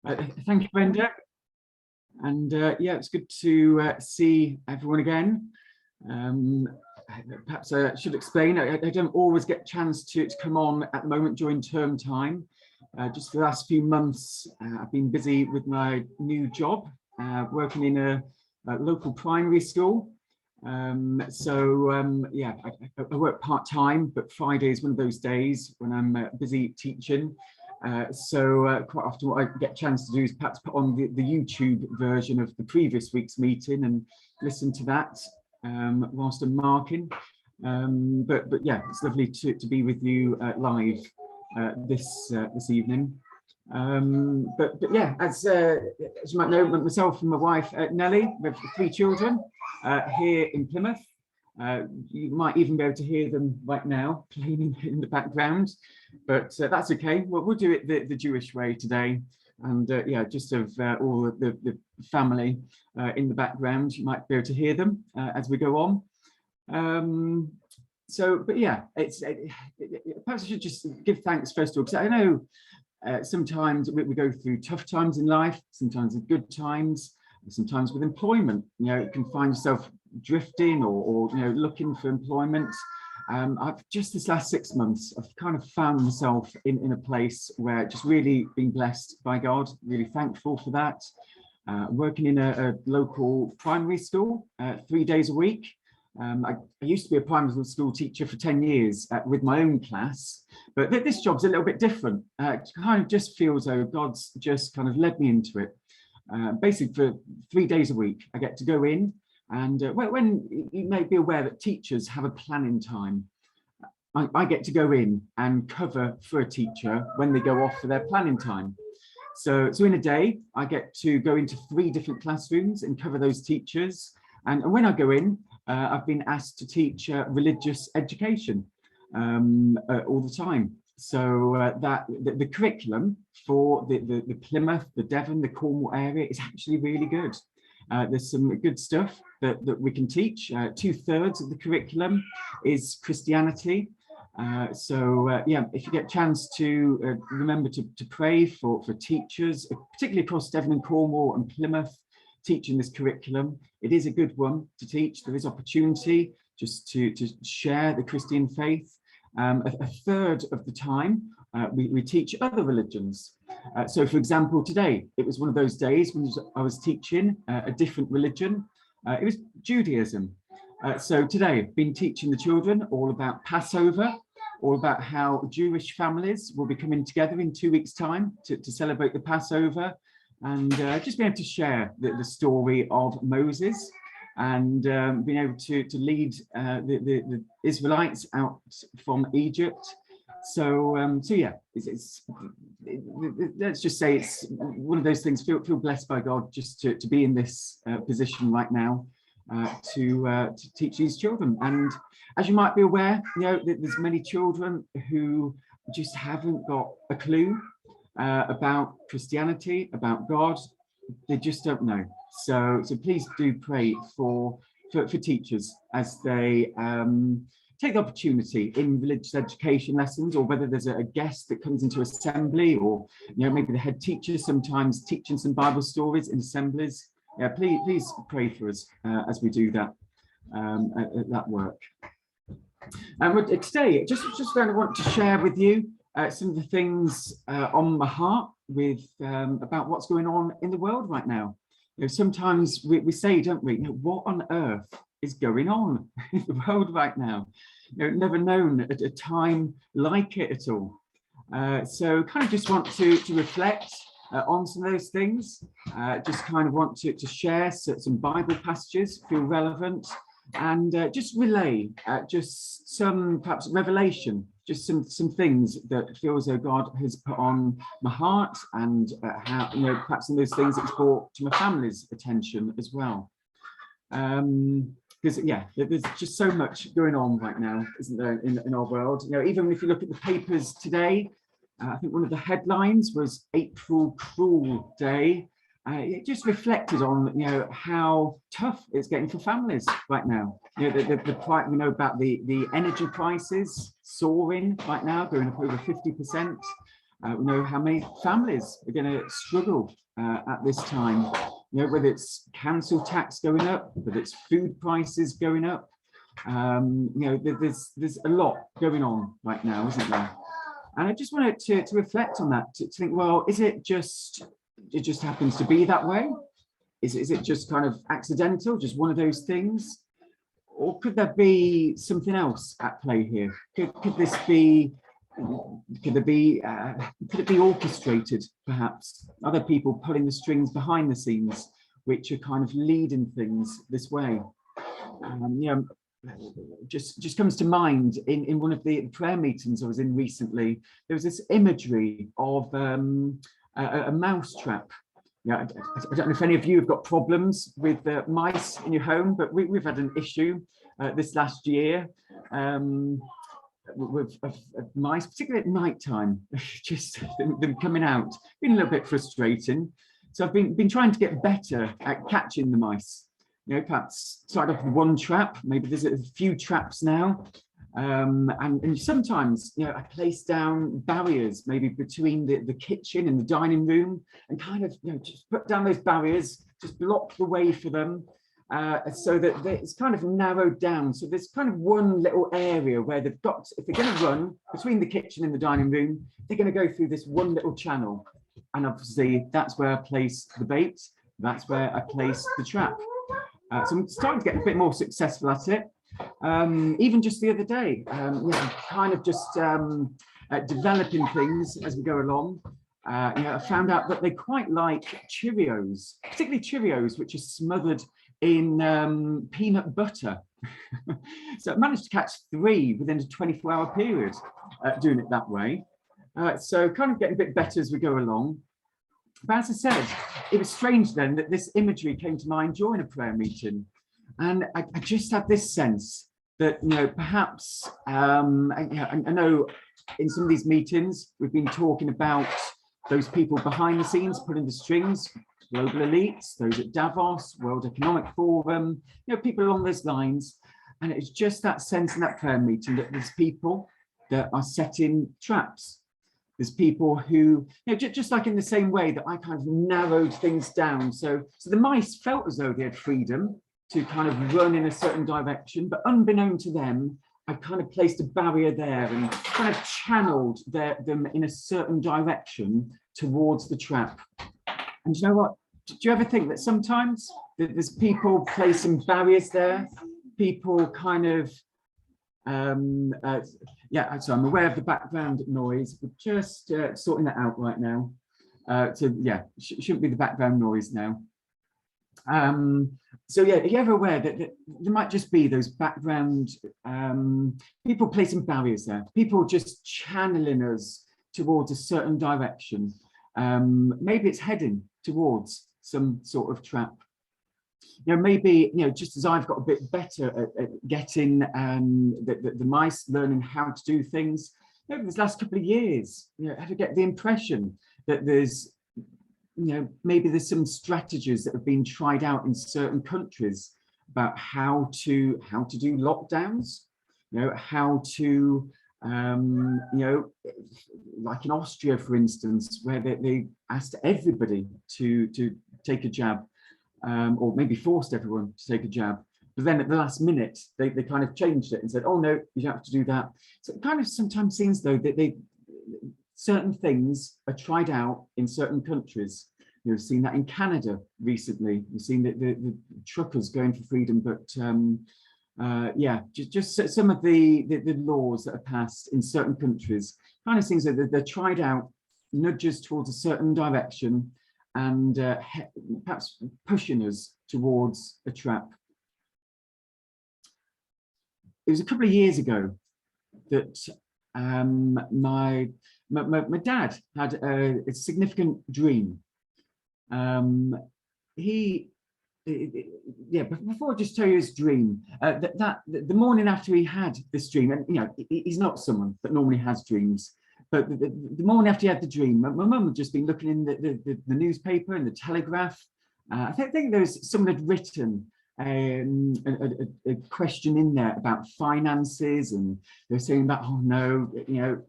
Thank you, Brenda. And yeah, it's good to see everyone again. Perhaps I should explain, I don't always get a chance to come on at the moment during term time. Just for the last few months, I've been busy with my new job, working in a local primary school. Yeah, I work part-time, but Friday is one of those days when I'm busy teaching. Quite often what I get a chance to do is perhaps put on the YouTube version of the previous week's meeting and listen to that whilst I'm marking. But yeah, it's lovely to be with you live this evening. But yeah, as you might know, myself and my wife Nellie, we have 3 children here in Plymouth. You might even be able to hear them right now playing in the background, but that's okay. We'll do it the Jewish way today, and yeah, just of all the family in the background, you might be able to hear them as we go on. But yeah, perhaps I should just give thanks first of all, because I know sometimes we go through tough times in life, sometimes in good times, sometimes with employment. You know, you can find yourself drifting or you know, looking for employment. I've just this last 6 months, I've kind of found myself in a place where just really been blessed by God, really thankful for that. Working in a local primary school 3 days a week. I used to be a primary school teacher for 10 years with my own class, but this job's a little bit different. It kind of just feels though God's just kind of led me into it. Basically for 3 days a week, I get to go in, and when you may be aware that teachers have a planning time, I get to go in and cover for a teacher when they go off for their planning time. So in a day, I get to go into 3 different classrooms and cover those teachers. And when I go in, I've been asked to teach religious education all the time. So the curriculum for the Plymouth, the Devon, the Cornwall area is actually really good. There's some good stuff that we can teach. 2/3 of the curriculum is Christianity. Yeah, if you get a chance to remember to pray for teachers, particularly across Devon and Cornwall and Plymouth, teaching this curriculum. It is a good one to teach. There is opportunity just to share the Christian faith. A third of the time, we teach other religions. So for example, today, it was one of those days when I was teaching a different religion. It was Judaism. So today, I've been teaching the children all about Passover, all about how Jewish families will be coming together in 2 weeks' time to celebrate the Passover, and just being able to share the story of Moses, and being able to lead the Israelites out from Egypt. So yeah, let's just say it's one of those things. Feel blessed by God just to be in this position right now to teach these children. And as you might be aware, you know, there's many children who just haven't got a clue about Christianity, about God. They just don't know. So please do pray for teachers as they take the opportunity in religious education lessons, or whether there's a guest that comes into assembly, or you know, maybe the head teacher sometimes teaching some Bible stories in assemblies. Yeah, please pray for us as we do that at that work. And today, just kind of want to share with you some of the things on my heart with about what's going on in the world right now. You know, sometimes we say, don't we, you know, what on earth is going on in the world right now? You know, never known at a time like it at all. So kind of just want to reflect on some of those things. Just kind of want to share some Bible passages, feel relevant, and just relay just some perhaps revelation, just some things that feel as though God has put on my heart, and how, you know, perhaps some of those things it's brought to my family's attention as well. Because yeah, there's just so much going on right now, isn't there, in our world? You know, even if you look at the papers today, I think one of the headlines was April Cruel Day. It just reflected on, you know, how tough it's getting for families right now. You know, we know about the energy prices soaring right now, going up over 50%. We know how many families are going to struggle at this time. You know, whether it's council tax going up, whether it's food prices going up. You know, there's a lot going on right now, isn't there? And I just wanted to reflect on that, to think, well, is it just happens to be that way? Is it just kind of accidental, just one of those things? Or could there be something else at play here? Could this be, could it be orchestrated, perhaps? Other people pulling the strings behind the scenes, which are kind of leading things this way. You know, just comes to mind in one of the prayer meetings I was in recently, there was this imagery of a mouse trap. Yeah, I don't know if any of you have got problems with mice in your home, but we've had an issue this last year with mice, particularly at night time, just them coming out. Been a little bit frustrating. So I've been trying to get better at catching the mice. You know, perhaps start off with one trap, maybe there's a few traps now. And sometimes, you know, I place down barriers, maybe between the kitchen and the dining room, and kind of, you know, just put down those barriers, just block the way for them, so that it's kind of narrowed down. So there's kind of one little area where they've got, if they're going to run between the kitchen and the dining room, they're going to go through this one little channel. And obviously that's where I place the bait, that's where I place the trap. So I'm starting to get a bit more successful at it. Even just the other day, yeah, kind of just developing things as we go along. You know, I found out that they quite like Cheerios, particularly Cheerios, which are smothered in peanut butter. So I managed to catch 3 within a 24-hour period doing it that way. So kind of getting a bit better as we go along. But as I said, it was strange then that this imagery came to mind during a prayer meeting. And I just had this sense that, you know, perhaps, I know in some of these meetings, we've been talking about those people behind the scenes, pulling the strings, global elites, those at Davos, World Economic Forum, you know, people along those lines. And it's just that sense in that prayer meeting that there's people that are setting traps. There's people who, you know, just like in the same way that I kind of narrowed things down. So the mice felt as though they had freedom to kind of run in a certain direction, but unbeknown to them, I kind of placed a barrier there and kind of channeled them in a certain direction towards the trap. And you know what? Do you ever think that sometimes there's people placing barriers there, people kind of, yeah, so I'm aware of the background noise. We're just sorting that out right now. So yeah, shouldn't be the background noise now. So yeah, are you ever aware that there might just be those background people placing barriers there, people just channeling us towards a certain direction? Maybe it's heading towards some sort of trap. You know, maybe, you know, just as I've got a bit better at getting the mice learning how to do things, over this last couple of years, you know, I get the impression that there's, you know, maybe there's some strategies that have been tried out in certain countries about how to do lockdowns, you know, how to, you know, like in Austria, for instance, where they asked everybody to take a jab, or maybe forced everyone to take a jab. But then at the last minute, they kind of changed it and said, oh, no, you don't have to do that. So it kind of sometimes seems, though, that certain things are tried out in certain countries. You've seen that in Canada recently. You've seen the truckers going for freedom, but yeah, just some of the laws that are passed in certain countries kind of seems that they're tried out, nudges towards a certain direction, and perhaps pushing us towards a trap. It was a couple of years ago that my dad had a significant dream. Yeah, but before I just tell you his dream, the morning after he had this dream, and you know, he's not someone that normally has dreams, but the morning after he had the dream, my mum had just been looking in the newspaper and the Telegraph. I think there was someone had written a question in there about finances, and they were saying about, oh no, you know,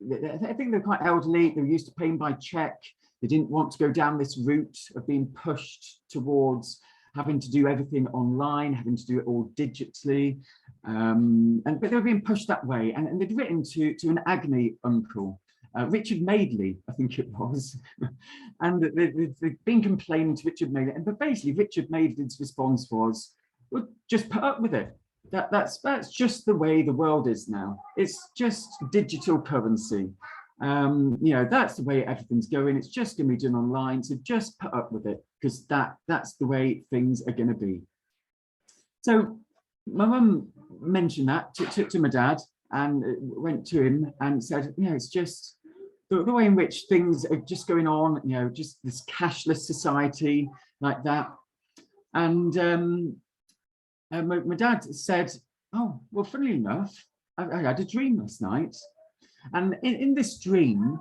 I think they're quite elderly. They were used to paying by check. They didn't want to go down this route of being pushed towards having to do everything online, having to do it all digitally. But they were being pushed that way. And they'd written to an agony uncle, Richard Madeley, I think it was. And they'd been complaining to Richard Madeley. But basically, Richard Madeley's response was, well, just put up with it. That's just the way the world is now. It's just digital currency. That's the way everything's going. It's just going to be done online. So just put up with it, because that's the way things are going to be. So my mum mentioned that to my dad, and went to him and said, it's just the way in which things are just going on, just this cashless society like that. And my dad said, oh, well, funnily enough, I had a dream last night. And in this dream,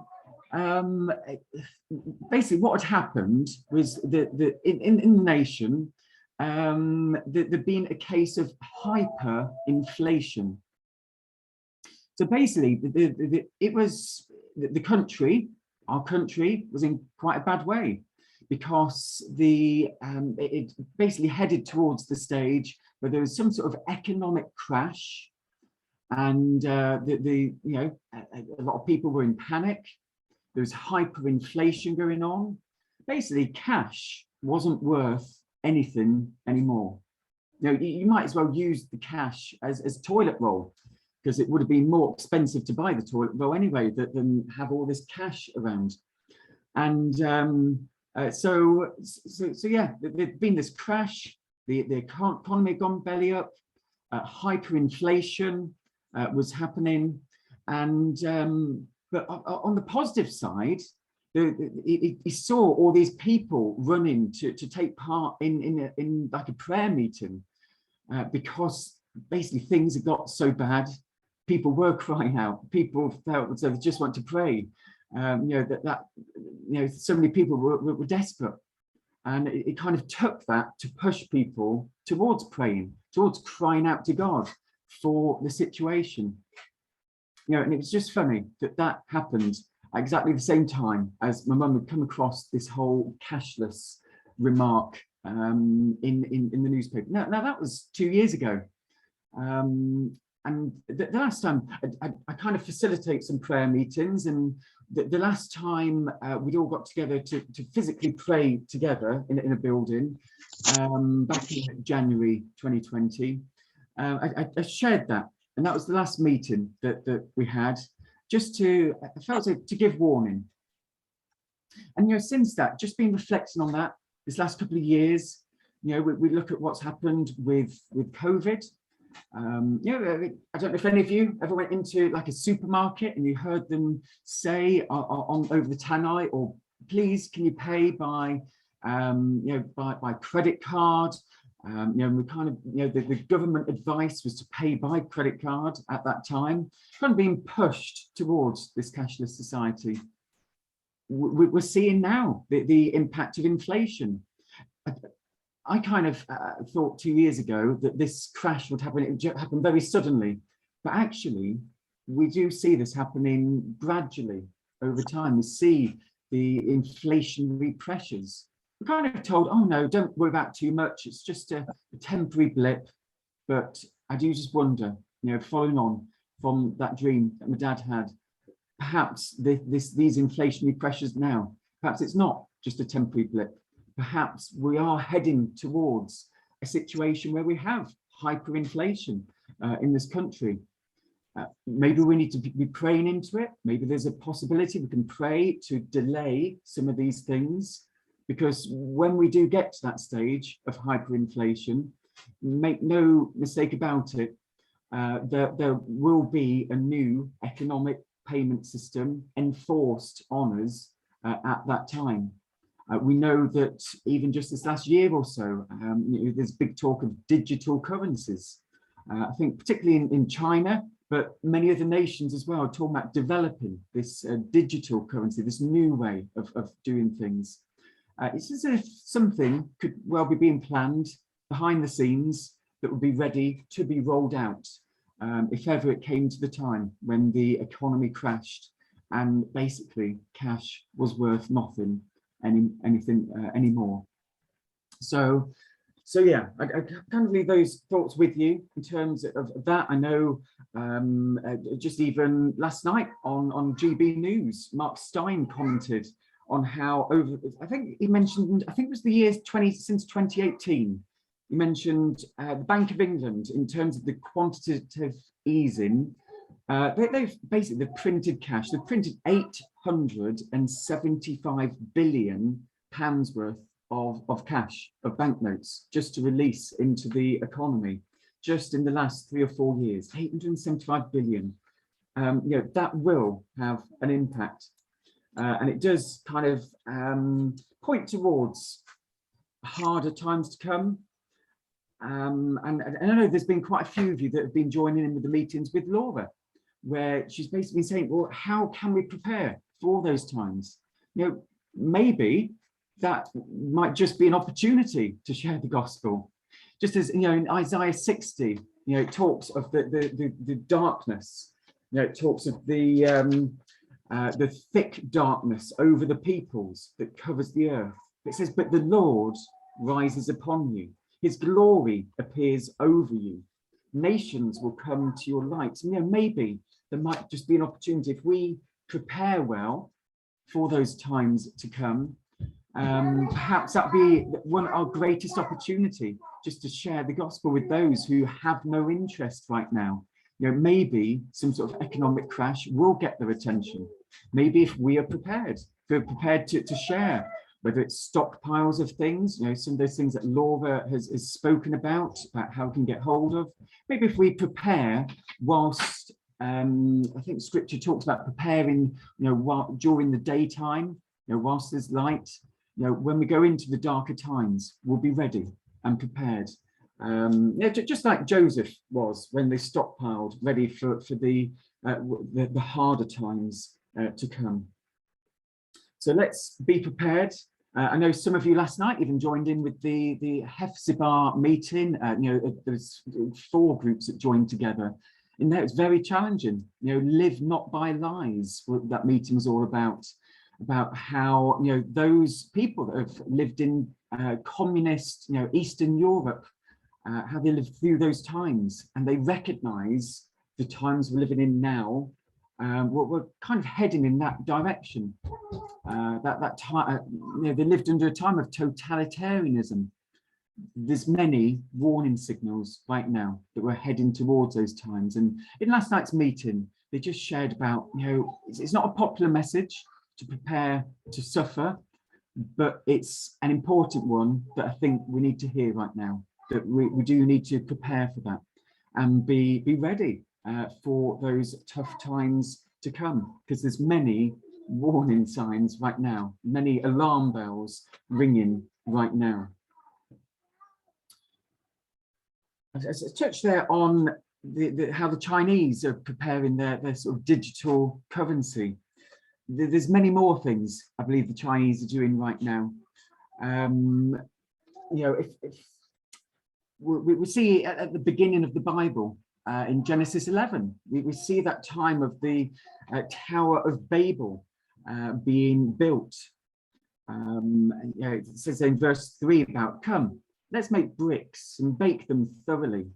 basically what had happened was in the nation, there'd been a case of hyperinflation. So basically, it was the country, our country, was in quite a bad way, because it basically headed towards the stage where there was some sort of economic crash, and a lot of people were in panic. There was hyperinflation going on. Basically, cash wasn't worth anything anymore. You might as well use the cash as toilet roll, because it would have been more expensive to buy the toilet roll anyway than have all this cash around. And so yeah, there'd been this crash. The economy had gone belly up. Hyperinflation was happening, and but on the positive side, he saw all these people running to take part in like a prayer meeting, because basically things had got so bad. People were crying out. People felt as though they just want to pray. So many people were desperate, and it kind of took that to push people towards praying, towards crying out to God for the situation. And it was just funny that happened at exactly the same time as my mum had come across this whole cashless remark in the newspaper. Now that was 2 years ago. And the last time I kind of facilitate some prayer meetings, and the last time we'd all got together to physically pray together in a building, back in January 2020, I shared that, and that was the last meeting that we had, just I felt to give warning. And since that, just been reflecting on that this last couple of years, we look at what's happened with COVID. I don't know if any of you ever went into like a supermarket and you heard them say on over the tannoy, or please can you pay by by credit card. We kind of, the government advice was to pay by credit card at that time, kind of being pushed towards this cashless society. We're seeing now the impact of inflation. I kind of thought 2 years ago that this crash would happen. It would happen very suddenly, but actually we do see this happening gradually over time. We see the inflationary pressures. We're kind of told, oh no, don't worry about too much. It's just a temporary blip. But I do just wonder, following on from that dream that my dad had, perhaps these inflationary pressures now, perhaps it's not just a temporary blip. Perhaps we are heading towards a situation where we have hyperinflation in this country. Maybe we need to be praying into it. Maybe there's a possibility we can pray to delay some of these things, because when we do get to that stage of hyperinflation, make no mistake about it, there will be a new economic payment system enforced on us at that time. We know that even just this last year or so, there's big talk of digital currencies. I think particularly in China, but many other nations as well, are talking about developing this digital currency, this new way of doing things. It's as if something could well be being planned behind the scenes that would be ready to be rolled out if ever it came to the time when the economy crashed. and basically cash was worth nothing anymore. So yeah, I kind of leave those thoughts with you in terms of that. I know just even last night on GB News, Mark Stein commented on how I think he mentioned, I think it was the years since 2018, he mentioned the Bank of England in terms of the quantitative easing. They've basically printed cash. They've printed £875 billion worth of cash, of banknotes, just to release into the economy, just in the last 3 or 4 years. 875 billion. That will have an impact, and it does kind of point towards harder times to come. And I know there's been quite a few of you that have been joining in with the meetings with Laura, where she's basically saying, well, how can we prepare for all those times? Maybe that might just be an opportunity to share the gospel. Just as, in Isaiah 60, it talks of the darkness, it talks of the thick darkness over the peoples that covers the earth. It says, but the Lord rises upon you. His glory appears over you. Nations will come to your light. Maybe there might just be an opportunity if we prepare well for those times to come. Perhaps that'd be our greatest opportunity, just to share the gospel with those who have no interest right now. Maybe some sort of economic crash will get their attention. Maybe if we are prepared, to share, whether it's stockpiles of things, some of those things that Laura has spoken about how we can get hold of. Maybe if we prepare whilst, I think scripture talks about preparing, during the daytime, whilst there's light, when we go into the darker times, we'll be ready and prepared. Just like Joseph was when they stockpiled, ready for the harder times to come. So let's be prepared. I know some of you last night even joined in with the Hephzibah meeting. There's 4 groups that joined together. In there, it's very challenging. Live not by lies. What that meeting was all about how those people that have lived in communist, Eastern Europe, how they lived through those times, and they recognise the times we're living in now. We're kind of heading in that direction. That time, they lived under a time of totalitarianism. There's many warning signals right now that we're heading towards those times. And in last night's meeting, they just shared about, it's not a popular message to prepare to suffer, but it's an important one that I think we need to hear right now, that we do need to prepare for that and be ready for those tough times to come, because there's many warning signs right now, many alarm bells ringing right now. I touched there on how the Chinese are preparing their sort of digital currency. There's many more things I believe the Chinese are doing right now. If we see at the beginning of the Bible, in Genesis 11, we see that time of the Tower of Babel being built. It says in verse 3 about, come, let's make bricks and bake them thoroughly.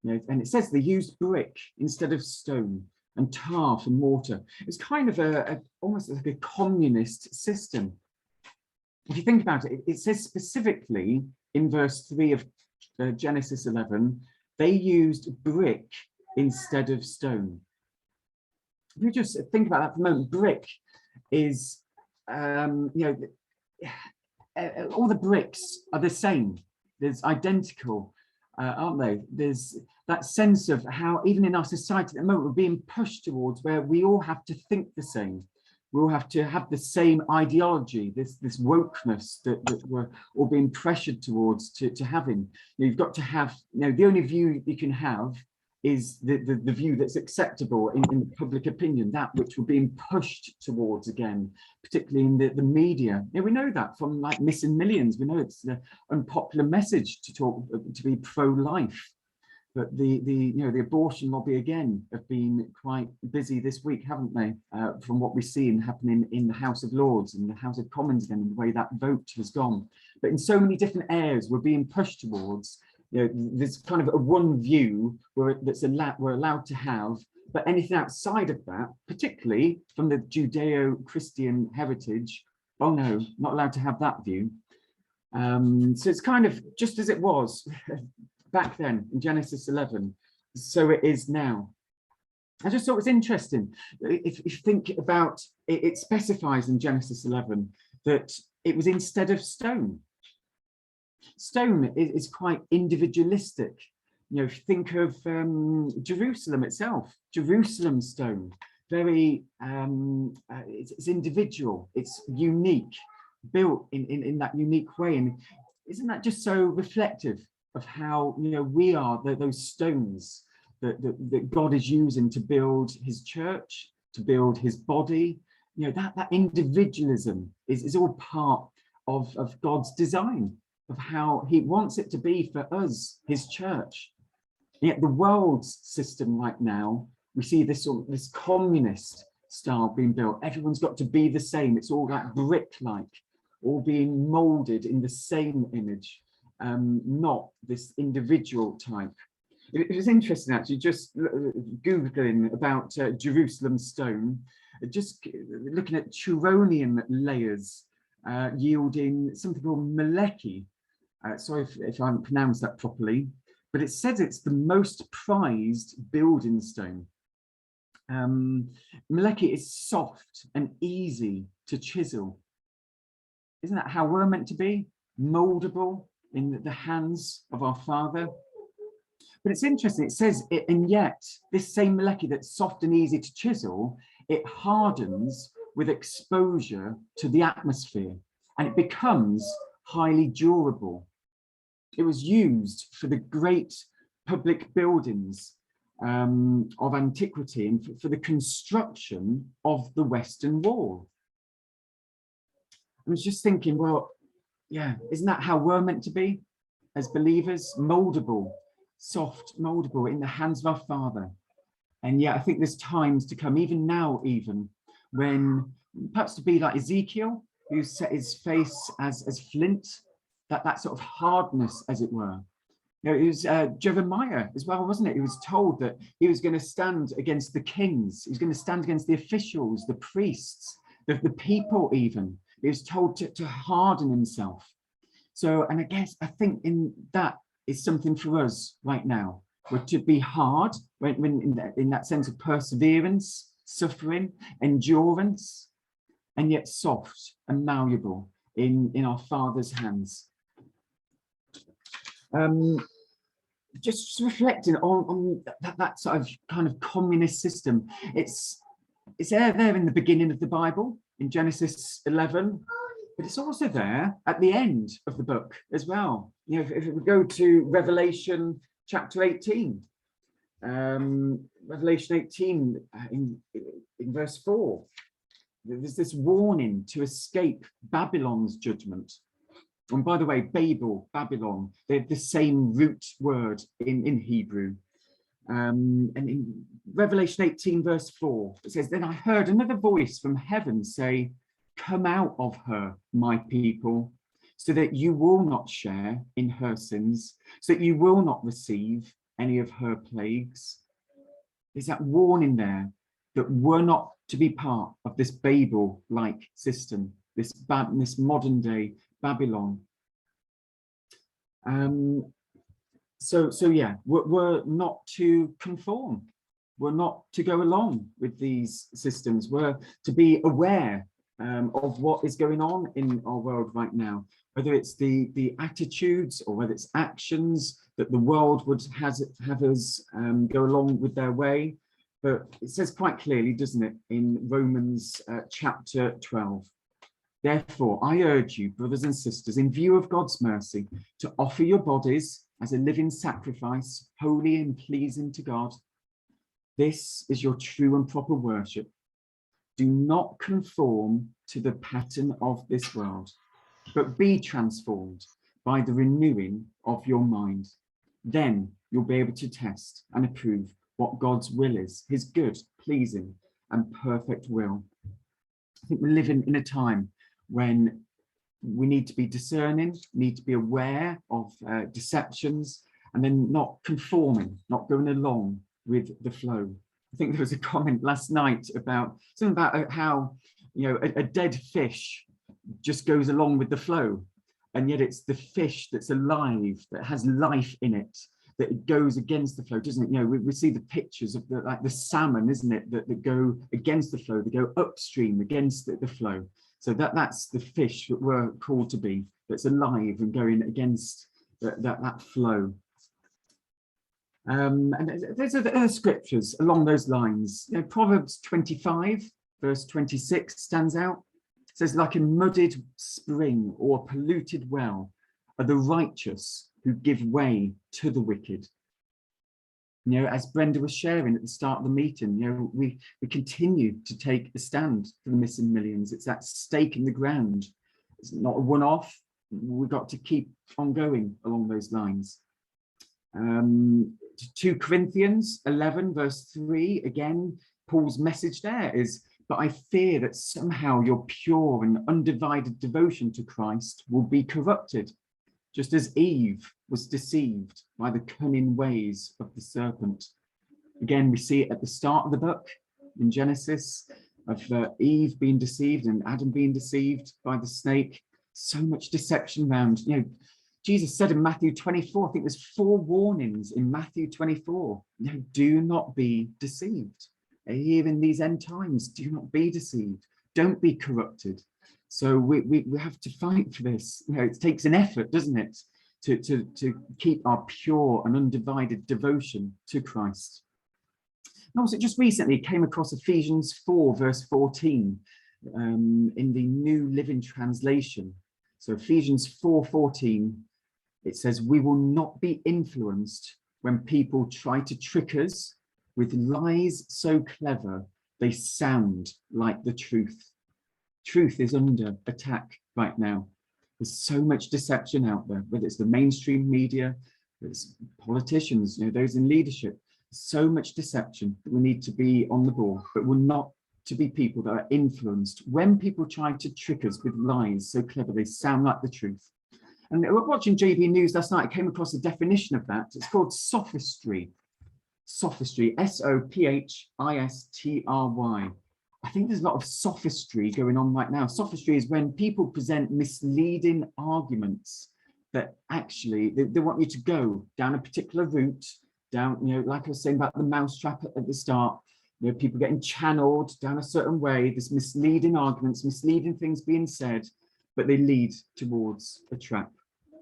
And it says they used brick instead of stone, and tar for mortar. It's kind of almost like a communist system. If you think about it, it says specifically in verse 3 of Genesis 11, they used brick instead of stone. If you just think about that for a moment, brick is, all the bricks are the same. There's identical, aren't they? There's that sense of how even in our society at the moment, we're being pushed towards where we all have to think the same. We all have to have the same ideology, this wokeness that we're all being pressured towards to having. You've got to have, the only view you can have is the view that's acceptable in the public opinion, that which we're being pushed towards again, particularly in the media. We know that from like Missing Millions. We know it's an unpopular message to be pro-life. But the abortion lobby again have been quite busy this week, haven't they? From what we've seen happening in the House of Lords and the House of Commons again, and the way that vote has gone. But in so many different areas, we're being pushed towards. There's kind of a one view we're allowed to have, but anything outside of that, particularly from the Judeo-Christian heritage, oh no, not allowed to have that view. So it's kind of just as it was back then in Genesis 11, so it is now. I just thought it was interesting. If you think about it, it specifies in Genesis 11 that it was instead of stone. Stone is quite individualistic. Think of Jerusalem itself, Jerusalem stone, very, it's individual, it's unique, built in that unique way. And isn't that just so reflective of how we are those stones that God is using to build his church, to build his body? That individualism is all part of God's design, of how he wants it to be for us, his church. And yet the world's system right now, we see this communist style being built. Everyone's got to be the same. It's all like brick-like, all being molded in the same image. Not this individual type. It was interesting actually, just Googling about Jerusalem stone, just looking at Turonian layers yielding something called Meleki. Sorry if I haven't pronounced that properly, but it says it's the most prized building stone. Meleki is soft and easy to chisel. Isn't that how we're meant to be? Moldable in the hands of our Father. But it's interesting, it says, and yet this same Meleki that's soft and easy to chisel, it hardens with exposure to the atmosphere and it becomes highly durable. It was used for the great public buildings of antiquity and for the construction of the Western Wall. I was just thinking, well, yeah, isn't that how we're meant to be as believers? Moldable, soft, moldable in the hands of our Father. And yeah, I think there's times to come, even now, even when perhaps to be like Ezekiel, who set his face as flint, that sort of hardness, as it were. It was Jeremiah as well, wasn't it? He was told that he was going to stand against the kings. He was going to stand against the officials, the priests, the people even. He was told to harden himself. So, and I think in that is something for us right now. We're to be hard when in that sense of perseverance, suffering, endurance, and yet soft and malleable in our Father's hands. Just reflecting on that sort of kind of communist system. It's there in the beginning of the Bible in Genesis 11, but it's also there at the end of the book as well. If we go to Revelation chapter 18, Revelation 18 in verse 4, there's this warning to escape Babylon's judgment. And by the way, Babel, Babylon, they're the same root word in Hebrew. And in Revelation 18 verse 4, it says, "Then I heard another voice from heaven say, 'Come out of her, my people, so that you will not share in her sins, so that you will not receive any of her plagues.'" There's that warning there that we're not to be part of this Babel-like system, this modern day Babylon. So yeah, we're not to conform. We're not to go along with these systems. We're to be aware of what is going on in our world right now, whether it's the attitudes or whether it's actions that the world would have us go along with their way. But it says quite clearly, doesn't it, in Romans chapter 12. "Therefore, I urge you, brothers and sisters, in view of God's mercy, to offer your bodies as a living sacrifice, holy and pleasing to God. This is your true and proper worship. Do not conform to the pattern of this world, but be transformed by the renewing of your mind. then you'll be able to test and approve what God's will is, his good, pleasing and perfect will. I think we're living in a time when we need to be discerning, need to be aware of deceptions, and then not conforming, not going along with the flow. I think there was a comment last night about something about how, you know, a dead fish just goes along with the flow, and yet it's the fish that's alive, that has life in it, that it goes against the flow, doesn't it? You know, we see the pictures of the salmon, isn't it, that go against the flow, they go upstream against the flow. So that's the fish that we're called to be, that's alive and going against that flow. And there's other scriptures along those lines. You know, Proverbs 25, verse 26 stands out. It says, like a muddied spring or a polluted well are the righteous who give way to the wicked. You know, as Brenda was sharing at the start of the meeting, you know, we continue to take a stand for the missing millions. It's that stake in the ground. It's not a one-off. We've got to keep on going along those lines. 2 Corinthians 11, verse 3, again, Paul's message there is, but I fear that somehow your pure and undivided devotion to Christ will be corrupted, just as Eve was deceived by the cunning ways of the serpent. Again, we see it at the start of the book in Genesis of Eve being deceived and Adam being deceived by the snake. So much deception around. You know, Jesus said in Matthew 24, I think there's 4 warnings in Matthew 24. You know, do not be deceived. Here in these end times, do not be deceived. Don't be corrupted. So we have to fight for this. You know, it takes an effort, doesn't it, to keep our pure and undivided devotion to Christ. And also just recently came across Ephesians 4, verse 14 in the New Living Translation. So Ephesians 4:14, it says, we will not be influenced when people try to trick us with lies so clever they sound like the truth. Truth is under attack right now. There's so much deception out there, whether it's the mainstream media, whether it's politicians, you know, those in leadership. So much deception that we need to be on the ball, but we're not to be people that are influenced when people try to trick us with lies so clever they sound like the truth. And watching JB News last night, I came across a definition of that. It's called sophistry. Sophistry, S-O-P-H-I-S-T-R-Y. I think there's a lot of sophistry going on right now. Sophistry is when people present misleading arguments that actually they want you to go down a particular route, down, you know, like I was saying about the mousetrap at the start, you know, people getting channeled down a certain way, there's misleading arguments, misleading things being said, but they lead towards a trap.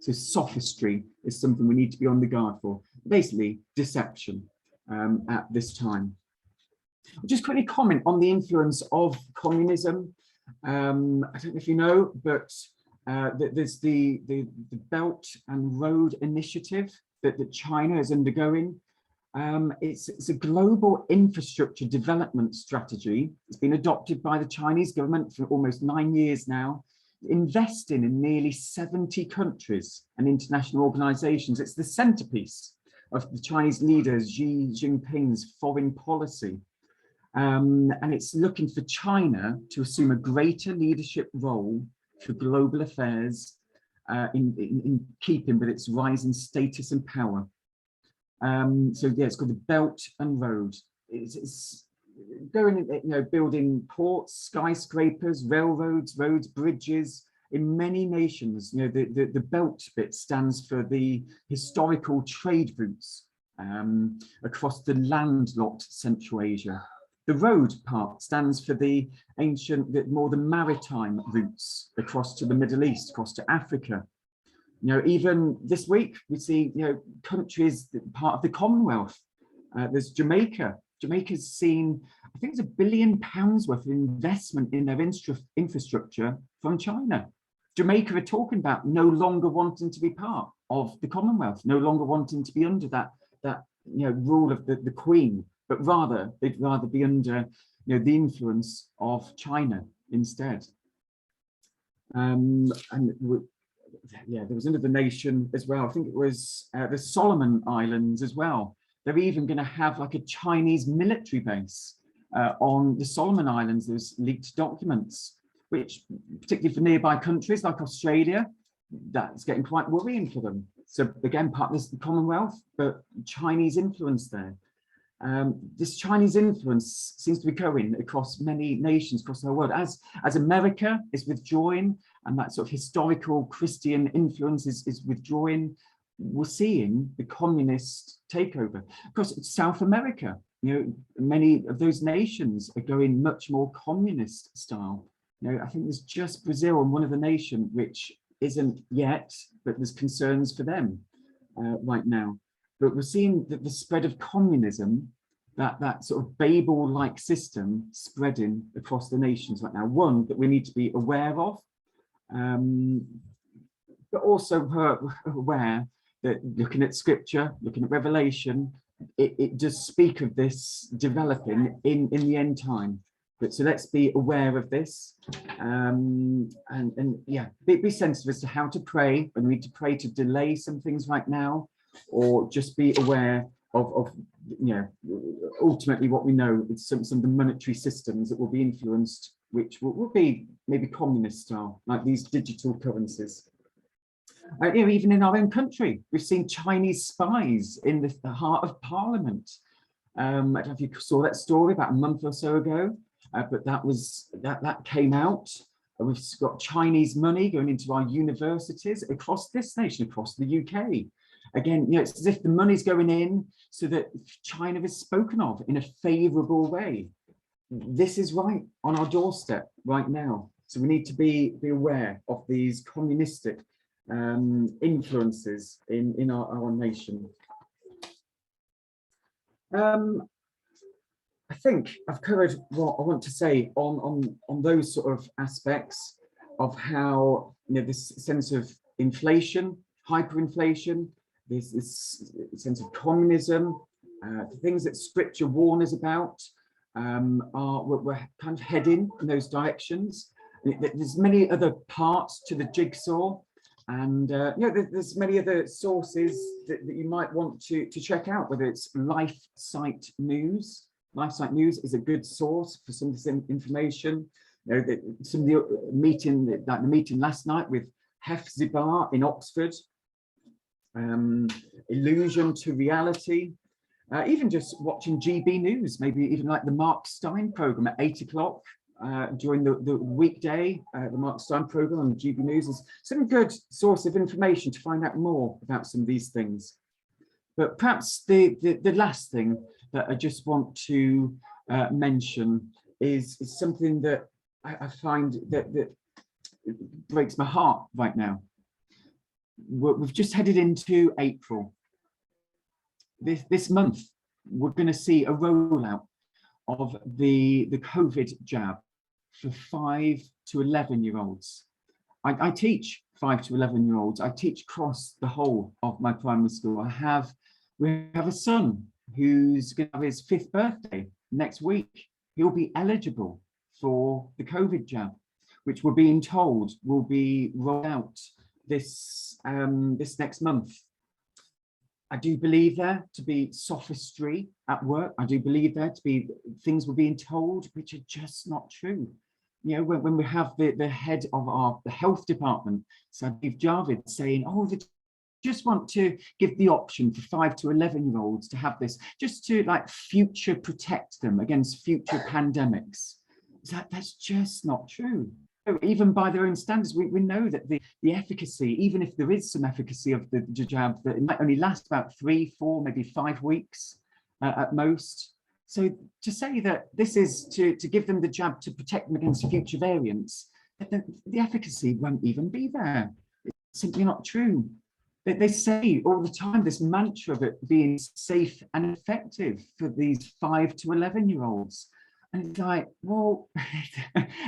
So sophistry is something we need to be on the guard for. Basically, deception at this time. I'll just quickly comment on the influence of communism. I don't know if you know, but there's the Belt and Road Initiative that China is undergoing. It's a global infrastructure development strategy. It's been adopted by the Chinese government for almost 9 years now, investing in nearly 70 countries and international organizations. It's the centerpiece of the Chinese leader Xi Jinping's foreign policy. And it's looking for China to assume a greater leadership role for global affairs in keeping with its rising status and power. So yeah, it's called the Belt and Road. It's going, you know, building ports, skyscrapers, railroads, roads, bridges in many nations. You know, the Belt bit stands for the historical trade routes across the landlocked Central Asia. The road part stands for the ancient, more the maritime routes across to the Middle East, across to Africa. You know, even this week we see, you know, countries that part of the Commonwealth. There's Jamaica. Jamaica's seen, I think it's £1 billion worth of investment in their infrastructure from China. Jamaica are talking about no longer wanting to be part of the Commonwealth, no longer wanting to be under that you know, rule of the Queen, but rather they'd rather be under, you know, the influence of China instead. And yeah, there was another nation as well. I think it was the Solomon Islands as well. They're even going to have like a Chinese military base on the Solomon Islands. There's leaked documents, which particularly for nearby countries like Australia, that's getting quite worrying for them. So again, part of the Commonwealth, but Chinese influence there. This Chinese influence seems to be going across many nations across the whole world. As America is withdrawing and that sort of historical Christian influence is withdrawing, we're seeing the communist takeover. Of course, South America, you know, many of those nations are going much more communist style. You know, I think there's just Brazil and one other nation which isn't yet, but there's concerns for them right now. But we're seeing that the spread of communism, that sort of Babel-like system spreading across the nations right now. One that we need to be aware of, but also aware that looking at scripture, looking at Revelation, it does speak of this developing in the end time. But so let's be aware of this, and yeah, be sensitive as to how to pray. And we need to pray to delay some things right now, or just be aware of you know, ultimately what we know is some of the monetary systems that will be influenced, which will be maybe communist style, like these digital currencies. You know, even in our own country, we've seen Chinese spies in the heart of Parliament. I don't know if you saw that story about a month or so ago, but that came out. We've got Chinese money going into our universities across this nation, across the UK. Again, you know, it's as if the money's going in so that China is spoken of in a favourable way. This is right on our doorstep right now. So we need to be aware of these communistic influences in our nation. I think I've covered what I want to say on those sort of aspects of how, you know, this sense of inflation, hyperinflation, this sense of communism, the things that scripture warns us about, we're kind of heading in those directions. There's many other parts to the jigsaw, and you know, there's many other sources that you might want to check out, whether it's LifeSite News. LifeSite News is a good source for some of this information. You know, some of the meeting, like the meeting last night with Hepzibah in Oxford, Illusion to Reality, even just watching GB News, maybe even like the Mark Stein program at 8 o'clock during the weekday, the Mark Stein program on GB News is some good source of information to find out more about some of these things. But perhaps the last thing that I just want to mention is something that I find that breaks my heart right now. We've just headed into April. This month, we're going to see a rollout of the COVID jab for 5 to 11-year-olds. I teach 5 to 11-year-olds. I teach across the whole of my primary school. We have a son who's going to have his 5th birthday next week. He'll be eligible for the COVID jab, which we're being told will be rolled out this next month. I do believe there to be sophistry at work. I do believe there to be things we're being told which are just not true. You know, when we have the head of the health department, Sadiq Javid, saying, "Oh, they just want to give the option for 5 to 11-year-olds to have this, just to like future protect them against future pandemics." That's just not true. Even by their own standards, we know that the efficacy, even if there is some efficacy of the jab, that it might only last about 3, 4, maybe 5 weeks at most. So to say that this is to give them the jab to protect them against future variants, the efficacy won't even be there. It's simply not true. They say all the time this mantra of it being safe and effective for these 5 to 11-year-olds. And it's like, well,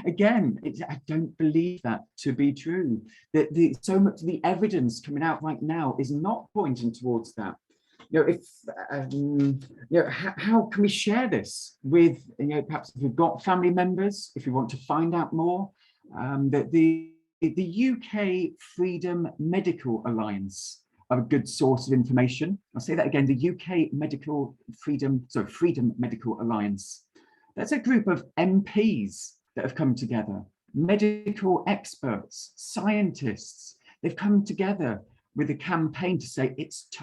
again, I don't believe that to be true. So much of the evidence coming out right now is not pointing towards that. You know, how can we share this with, you know, perhaps if we've got family members, if we want to find out more, that the UK Freedom Medical Alliance are a good source of information. I'll say that again, the UK Freedom Medical Alliance. That's a group of MPs that have come together, medical experts, scientists. They've come together with a campaign to say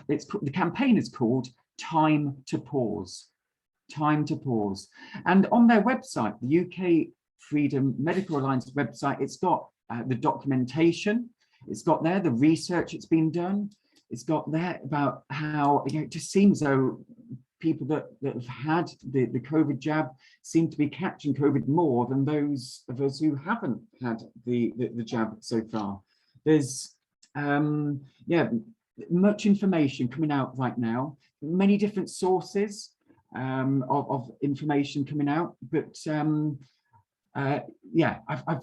the campaign is called Time to Pause. Time to Pause. And on their website, the UK Freedom Medical Alliance website, it's got the documentation, it's got there the research that's been done, it's got there about how, you know, it just seems though people that have had the COVID jab seem to be catching COVID more than those of us who haven't had the jab so far. There's much information coming out right now, many different sources of information coming out, but I've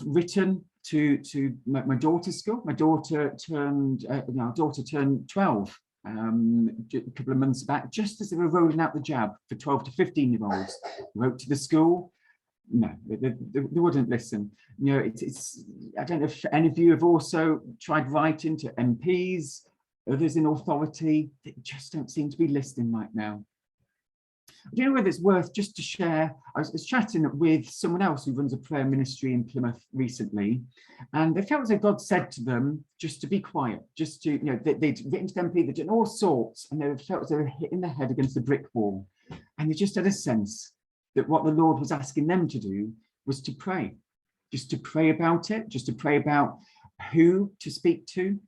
written to my daughter's school. My daughter turned 12 a couple of months back, just as they were rolling out the jab for 12 to 15-year-olds. Wrote to the school. No, they wouldn't listen. You know, it's I don't know if any of you have also tried writing to MPs, others in authority. They just don't seem to be listening right now. I don't know whether it's worth just to share. I was chatting with someone else who runs a prayer ministry in Plymouth recently, and they felt as though God said to them just to be quiet, just to, you know, they'd written to them, they'd done all sorts, and they felt as though they were hitting their head against the brick wall. And they just had a sense that what the Lord was asking them to do was to pray, just to pray about it, just to pray about who to speak to.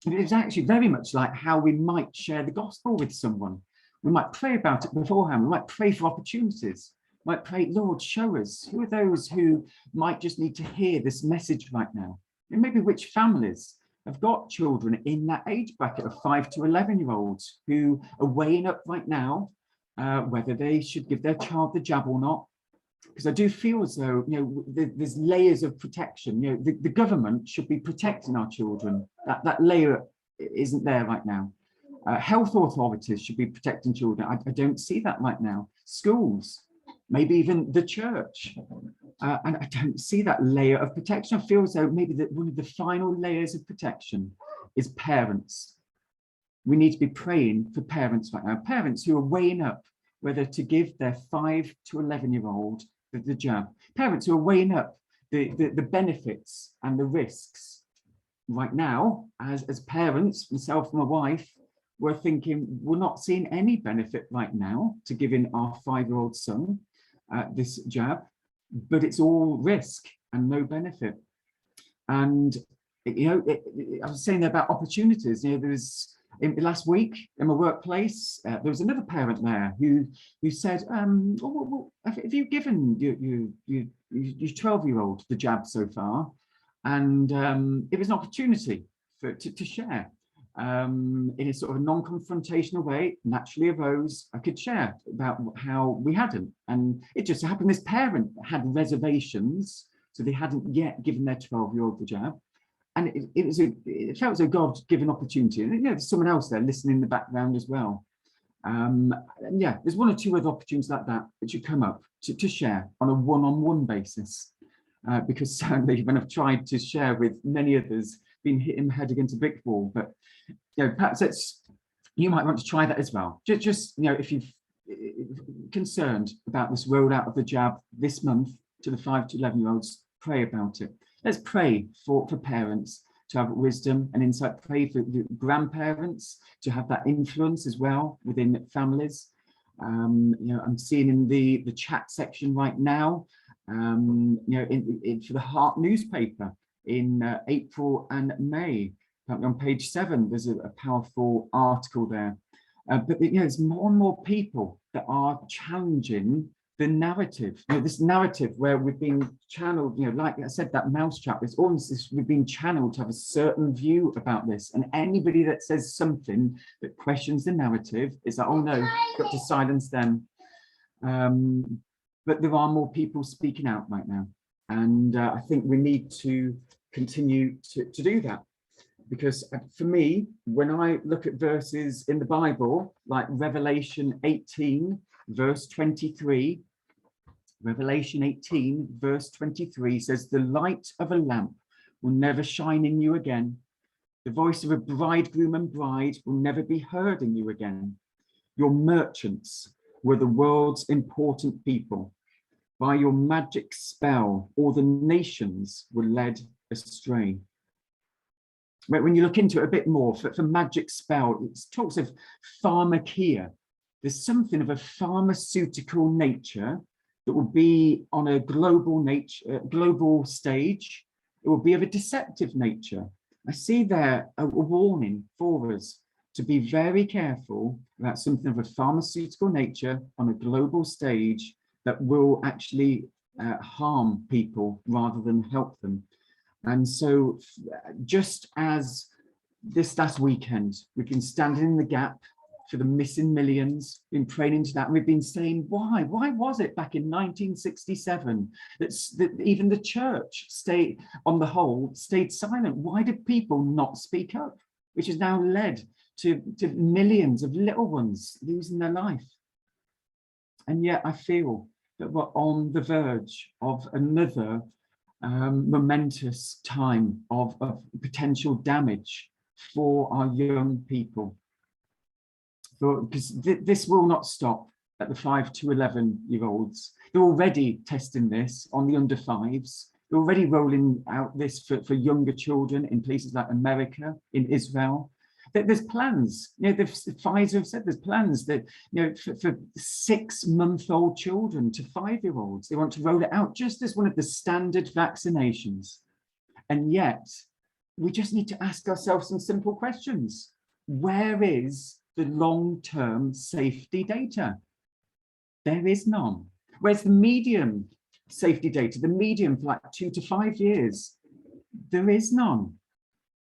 And it was actually very much like how we might share the gospel with someone. We might pray about it beforehand. We might pray for opportunities. We might pray, Lord, show us who are those who might just need to hear this message right now. And maybe which families have got children in that age bracket of 5 to 11-year-olds who are weighing up right now whether they should give their child the jab or not. Because I do feel as though, you know, there's layers of protection. You know, the government should be protecting our children. That layer isn't there right now. Health authorities should be protecting children. I don't see that right now. Schools, maybe even the church. And I don't see that layer of protection. I feel as though maybe that one of the final layers of protection is parents. We need to be praying for parents right now. Parents who are weighing up whether to give their 5 to 11-year-old the jab. Parents who are weighing up the benefits and the risks. Right now, as parents, myself and my wife, we're thinking we're not seeing any benefit right now to giving our 5-year-old son this jab, but it's all risk and no benefit. And, you know, I was saying there about opportunities. You know, there's last week in my workplace, there was another parent there who said, well, have you given your 12-year-old the jab so far? And it was an opportunity to share. In a sort of non-confrontational way, naturally arose, I could share about how we hadn't. And it just so happened this parent had reservations, so they hadn't yet given their 12-year-old the jab. And it felt as a God-given opportunity. And you know, there's someone else there listening in the background as well. And yeah, there's one or two other opportunities like that that should come up to share on a one-on-one basis. Because certainly when I've tried to share with many others, been hitting my head against a brick wall. But you know, perhaps you might want to try that as well. Just you know, if you're concerned about this rollout of the jab this month to the 5 to 11-year-olds, pray about it. Let's pray for parents to have wisdom and insight. Pray for the grandparents to have that influence as well within families. You know, I'm seeing in the chat section right now, you know, for the Heart newspaper in April and May, on page 7, there's a powerful article there. But you know, there's more and more people that are challenging the narrative. You know, this narrative where we've been channeled, you know, like I said, that mousetrap, it's almost this, we've been channeled to have a certain view about this. And anybody that says something that questions the narrative is like, oh no, got to silence them. But there are more people speaking out right now. And I think we need to continue to do that. Because for me, when I look at verses in the Bible, like Revelation 18, verse 23, Revelation 18, verse 23 says, the light of a lamp will never shine in you again. The voice of a bridegroom and bride will never be heard in you again. Your merchants were the world's important people. By your magic spell, all the nations were led astray. When you look into it a bit more, for magic spell, it talks of pharmakia. There's something of a pharmaceutical nature that will be on a global stage. It will be of a deceptive nature. I see there a warning for us to be very careful about something of a pharmaceutical nature on a global stage that will actually harm people rather than help them. And so just as this last weekend, we've been standing in the gap for the missing millions, been praying into that. And we've been saying, why was it back in 1967 that even the church stayed, on the whole, stayed silent? Why did people not speak up? Which has now led to millions of little ones losing their life. And yet I feel that we're on the verge of another momentous time of potential damage for our young people. Because this will not stop at the 5 to 11-year-olds. They're already testing this on the under 5s. They're already rolling out this for younger children in places like America, in Israel. There's plans, Pfizer have said there's plans that, for 6-month-old children to 5-year-olds, they want to roll it out just as one of the standard vaccinations. And yet, we just need to ask ourselves some simple questions. Where is the long-term safety data? There is none. Where's the medium safety data, the medium for like 2 to 5 years? There is none.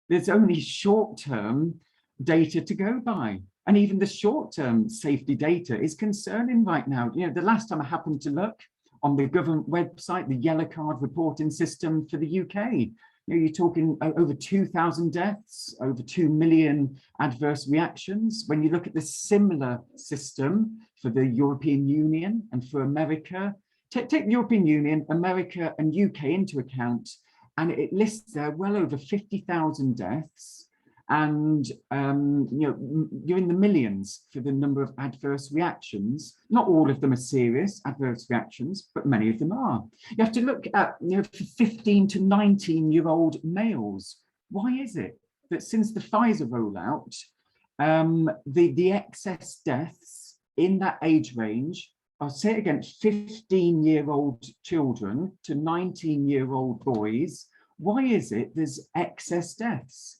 There's only short-term data to go by. And even the short-term safety data is concerning right now. The last time I happened to look on the government website, the yellow card reporting system for the UK, you're talking over 2,000 deaths, over 2 million adverse reactions. When you look at the similar system for the European Union and for America, take the European Union, America and UK into account, and it lists there well over 50,000 deaths. And you're in the millions for the number of adverse reactions. Not all of them are serious adverse reactions, but many of them are. You have to look at 15 to 19-year-old males. Why is it that since the Pfizer rollout, the excess deaths in that age range, I'll say it again, 15-year-old children to 19-year-old boys, why is it there's excess deaths?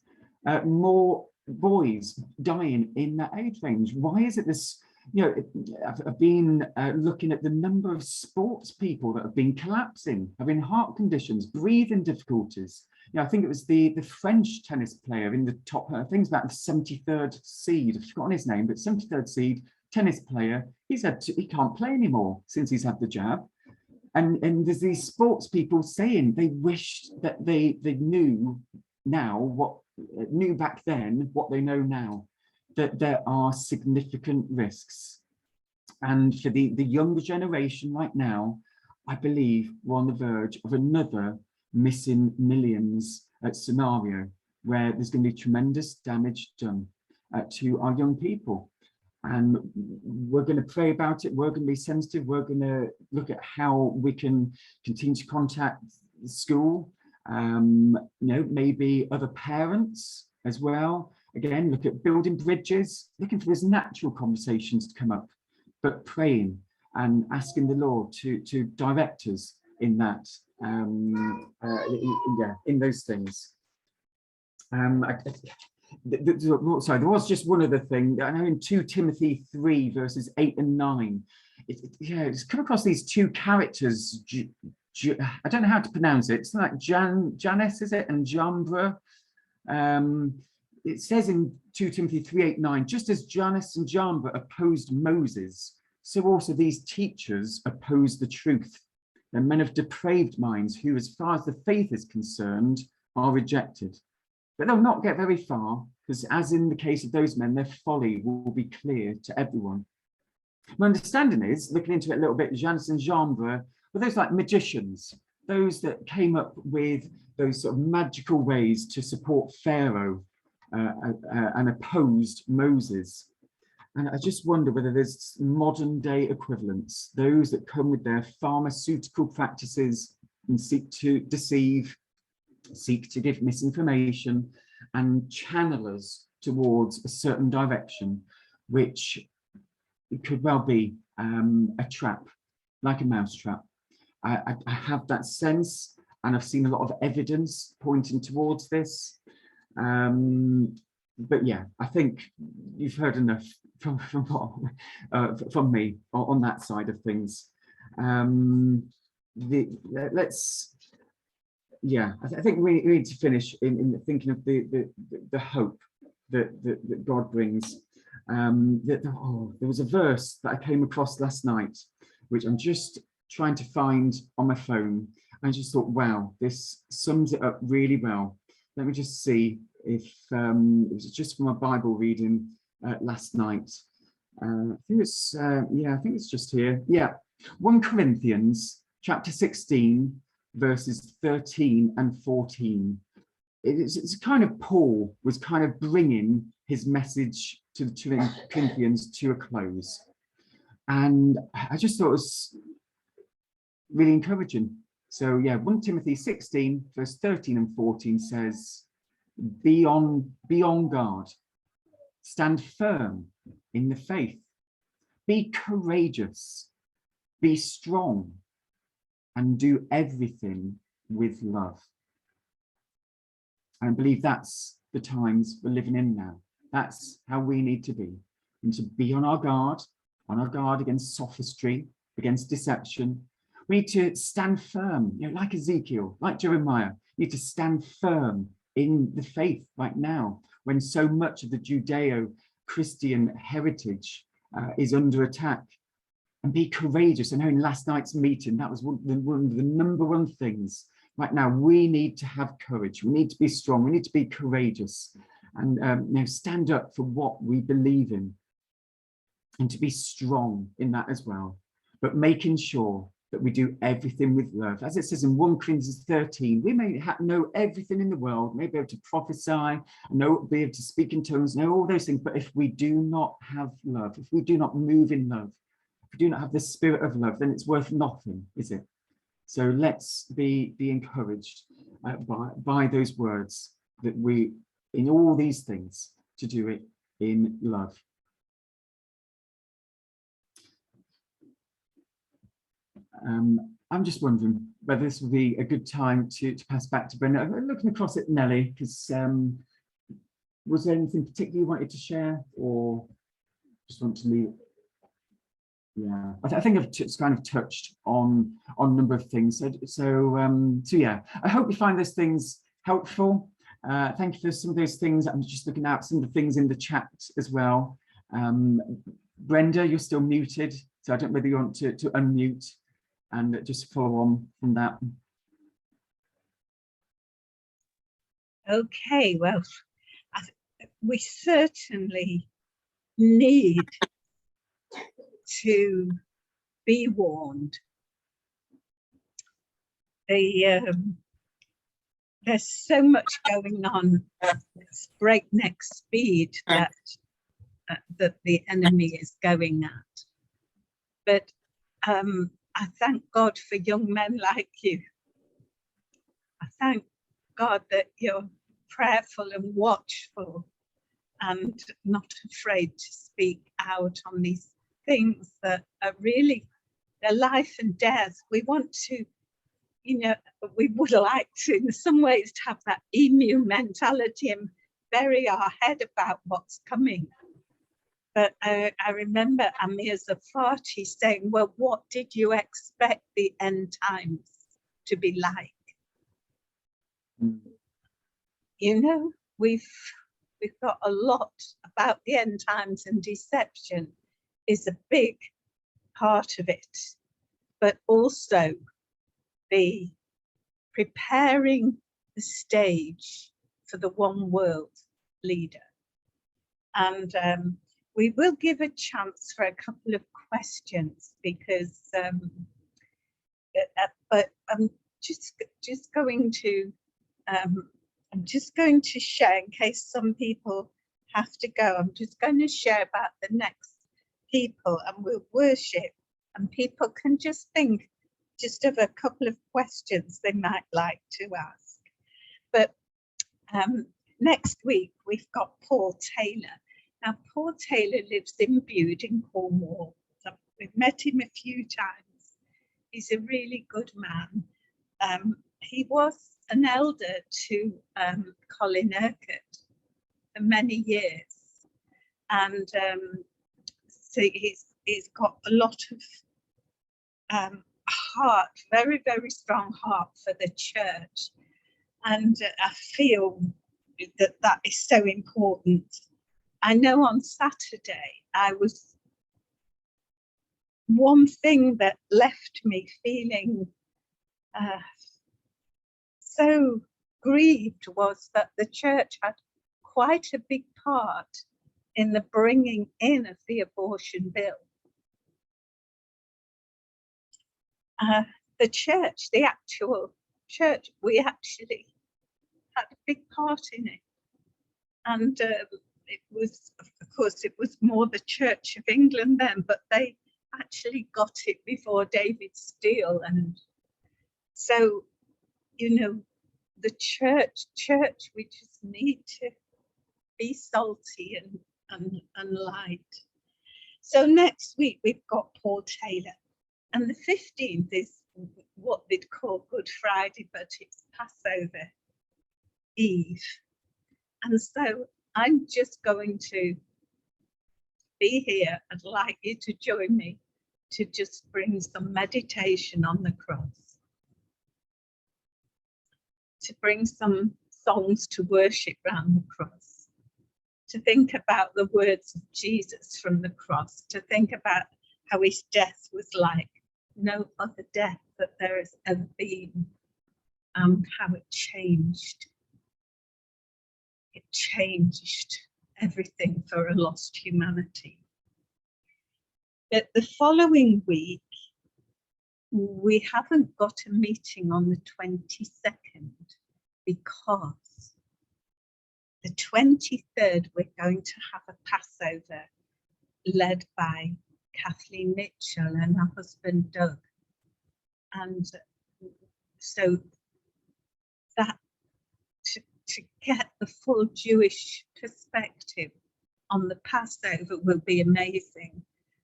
More boys dying in that age range. Why is it this? I've been looking at the number of sports people that have been collapsing, having heart conditions, breathing difficulties. I think it was the French tennis player in the top, I think it's about the 73rd seed, I've forgotten his name, but 73rd seed tennis player, he can't play anymore since he's had the jab. And there's these sports people saying they wish that they knew back then what they know now, that there are significant risks. And for the younger generation right now, I believe we're on the verge of another missing millions scenario where there's going to be tremendous damage done to our young people. And we're going to pray about it. We're going to be sensitive. We're going to look at how we can continue to contact the school, maybe other parents as well. Again, look at building bridges, looking for those natural conversations to come up, but praying and asking the Lord to direct us in that, in those things. Sorry, there was just one other thing. I know in 2 Timothy 3 verses 8 and 9, it's come across these two characters. I don't know how to pronounce it. It's like Jannes, is it, and Jambra. It says in 2 Timothy 3, 8, 9, just as Jannes and Jambra opposed Moses, so also these teachers oppose the truth. They're men of depraved minds who, as far as the faith is concerned, are rejected. But they'll not get very far, because as in the case of those men, their folly will be clear to everyone. My understanding is, looking into it a little bit, Jannes and Jambra, well, those like magicians. those that came up with those sort of magical ways to support Pharaoh and opposed Moses. And I just wonder whether there's modern day equivalents, those that come with their pharmaceutical practices and seek to deceive, seek to give misinformation and channel us towards a certain direction, which it could well be a trap, like a mousetrap. I have that sense, and I've seen a lot of evidence pointing towards this. But yeah, I think you've heard enough from me on that side of things. I think we need to finish in thinking of the hope that God brings. There was a verse that I came across last night, which I'm just trying to find on my phone. I just thought, wow, this sums it up really well. Let me just see if it was just from my Bible reading last night. I think it's I think it's just here. Yeah, 1 Corinthians chapter 16, verses 13 and 14. It's kind of Paul was kind of bringing his message to the Corinthians to a close, and I just thought it was really encouraging. So yeah, 1 Timothy 16, verse 13 and 14 says, be on guard, stand firm in the faith, be courageous, be strong, and do everything with love. I believe that's the times we're living in now. That's how we need to be. We need to be on our guard against sophistry, against deception. We need to stand firm, like Ezekiel, like Jeremiah. We need to stand firm in the faith right now, when so much of the Judeo-Christian heritage is under attack. And be courageous. I know in last night's meeting, that was one of the number one things. Right now, we need to have courage. We need to be strong. We need to be courageous and stand up for what we believe in, and to be strong in that as well. But making sure that we do everything with love. As it says in 1 Corinthians 13, we may know everything in the world, may be able to prophesy, be able to speak in tongues, know all those things. But if we do not have love, if we do not move in love, if we do not have the spirit of love, then it's worth nothing, is it? So let's be encouraged by those words, that we, in all these things, to do it in love. I'm just wondering whether this will be a good time to pass back to Brenda. I'm looking across at Nellie, because was there anything particularly you wanted to share, or just want to leave? Yeah, I think I've just kind of touched on a number of things. So yeah, I hope you find those things helpful. Thank you for some of those things. I'm just looking at some of the things in the chat as well. Brenda, you're still muted, so I don't know whether you want to unmute and just follow on from that. Okay, well, we certainly need to be warned. There's so much going on at breakneck speed that the enemy is going at. But I thank God for young men like you. I thank God that you're prayerful and watchful and not afraid to speak out on these things that are really their life and death. We want to, we would like to, in some ways, to have that emu mentality and bury our head about what's coming. But I remember Amir Tsarfati saying, well, what did you expect the end times to be like? We've got a lot about the end times, and deception is a big part of it, but also the preparing the stage for the one world leader. And we will give a chance for a couple of questions, because just going to I'm just going to share, in case some people have to go, I'm just going to share about the next people, and we'll worship, and people can just think just of a couple of questions they might like to ask. But next week we've got Paul Taylor. Now, Paul Taylor lives in Bude in Cornwall. So we've met him a few times. He's a really good man. He was an elder to Colin Urquhart for many years, and so he's got a lot of heart, very, very strong heart for the church, and I feel that is so important. I know on Saturday one thing that left me feeling so grieved was that the church had quite a big part in the bringing in of the abortion bill. The church, the actual church, we actually had a big part in it. And it was, of course, it was more the Church of England then, but they actually got it before David Steele. And so, you know, the church, we just need to be salty and light. So next week we've got Paul Taylor, and the 15th is what they'd call Good Friday, but it's Passover Eve. And so I'm just going to be here. I'd like you to join me to just bring some meditation on the cross, to bring some songs to worship around the cross, to think about the words of Jesus from the cross, to think about how his death was like no other death that there has ever been, and how it changed. It changed everything for a lost humanity. But the following week, we haven't got a meeting on the 22nd because the 23rd we're going to have a Passover led by Kathleen Mitchell and her husband Doug. And so that to get the full Jewish perspective on the Passover will be amazing.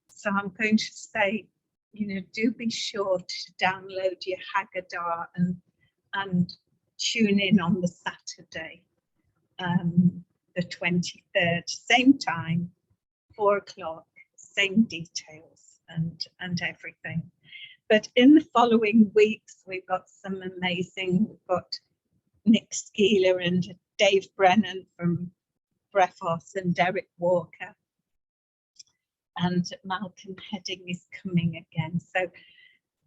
So I'm going to say, you know, do be sure to download your Haggadah and tune in on the Saturday, the 23rd, same time, 4 o'clock, same details and everything. But in the following weeks, we've got some amazing, we've got Nick Skeeler and Dave Brennan from Brephos and Derek Walker. And Malcolm Heading is coming again. So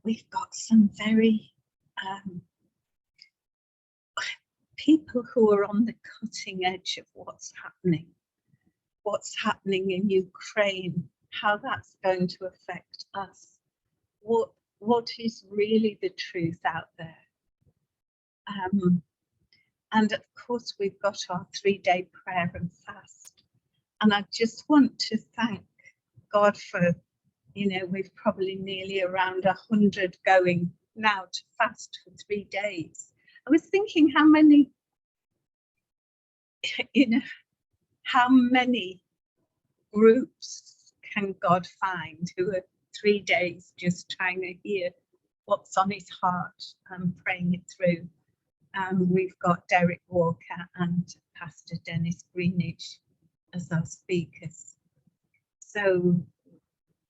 we've got some very people who are on the cutting edge of what's happening in Ukraine, how that's going to affect us, what is really the truth out there. And of course, we've got our 3-day prayer and fast. And I just want to thank God for, you know, we've probably nearly around 100 going now to fast for 3 days. I was thinking how many, you know, how many groups can God find who are 3 days just trying to hear what's on his heart and praying it through. We've got Derek Walker and Pastor Dennis Greenidge as our speakers. So,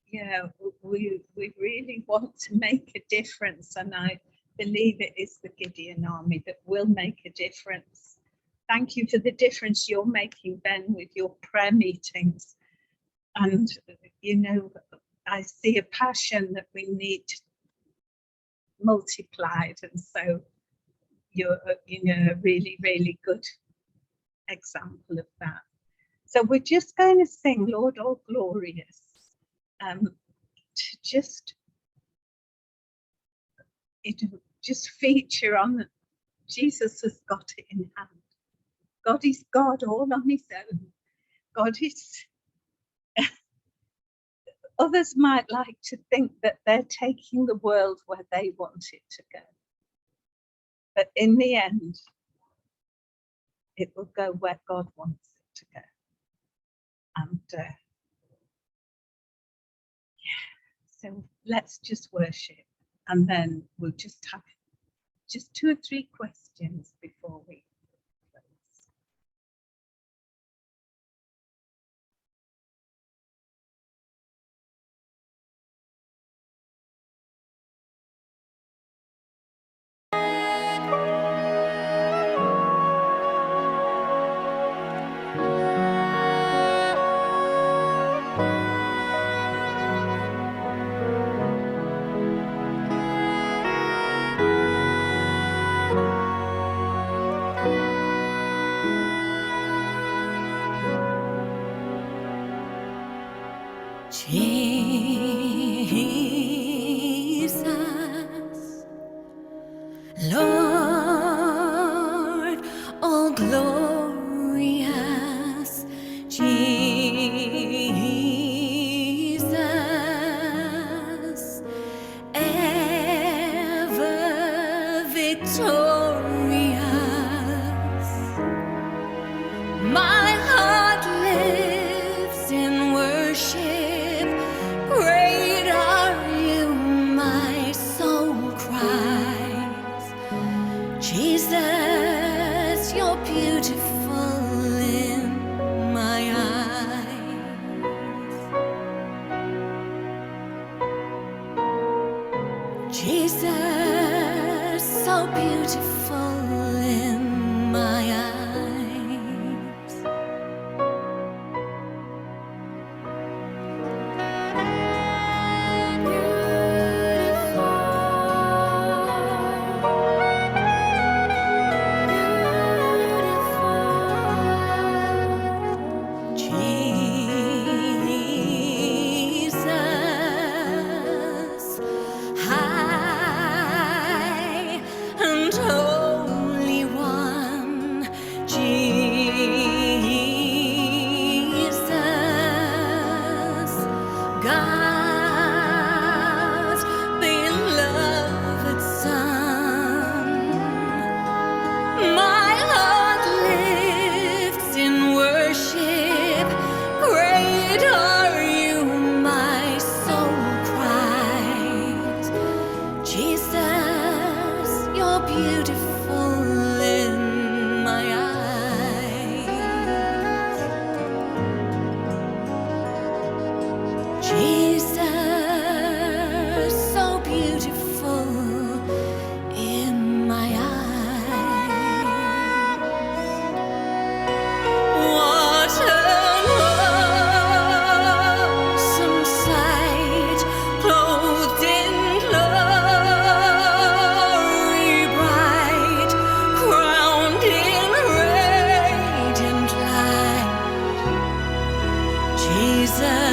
you know, we really want to make a difference, and I believe it is the Gideon Army that will make a difference. Thank you for the difference you're making, Ben, with your prayer meetings. And, you know, I see a passion that we need multiplied, and so you're, you know, a really, really good example of that. So we're just going to sing Lord All Glorious, to just, you know, just feature on Jesus has got it in hand. God is God all on his own. God is... Others might like to think that they're taking the world where they want it to go. But in the end, it will go where God wants it to go. And so let's just worship, and then we'll just have just 2 or 3 questions before we close. Jesus, Lord, all glorious Jesus, ever victorious. My heart lives in worship. Great are you, my soul cries. Jesus, you're beautiful in my eyes. Jesus, so beautiful in my eyes. Jesus, high and holy one, Jesus, God's beloved Son. My heart lifts in worship. Great are you, my soul cries. Jesus, you're beautiful in my eyes. Jesus, so beautiful in my eyes. What an awesome sight, clothed in glory bright, crowned in radiant light. Jesus,